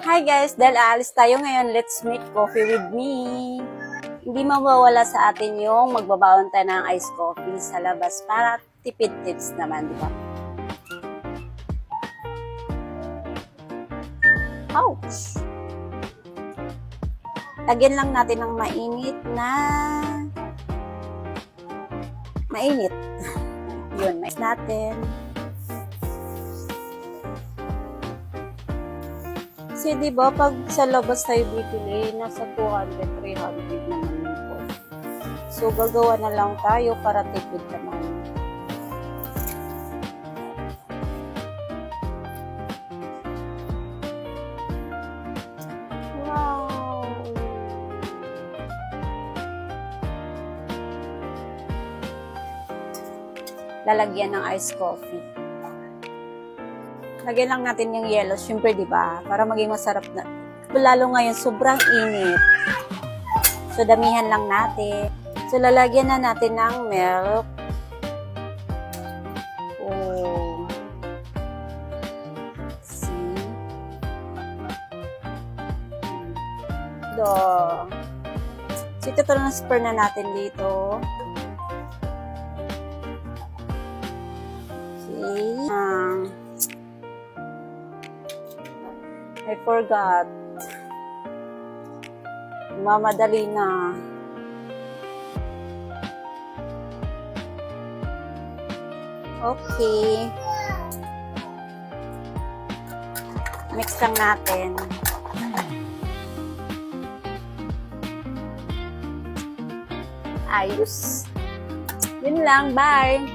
Hi guys, dahil aalis tayo ngayon, let's make coffee with me. Hindi mawawala sa atin yung magbabaon tayo ng iced coffee sa labas para tipid tips naman, di ba? Ouch! Lagyan lang natin ng mainit. Yun, mais natin. Kasi diba, pag sa labas tayo bibili, nasa 200, 300 naman yun po. So, gagawa na lang tayo para tipid naman. Wow! Lalagyan ng iced coffee. Lagyan lang natin yung yellow, syempre, di ba? Para maging masarap na. Lalo ngayon, sobrang init. So, damihan lang natin. So, lalagyan na natin ng milk. Oh. See? Do. So, ito transfer na natin dito. Okay. I forgot. Mamadali na. Okay. Mix lang natin. Ayos. Yun lang. Bye!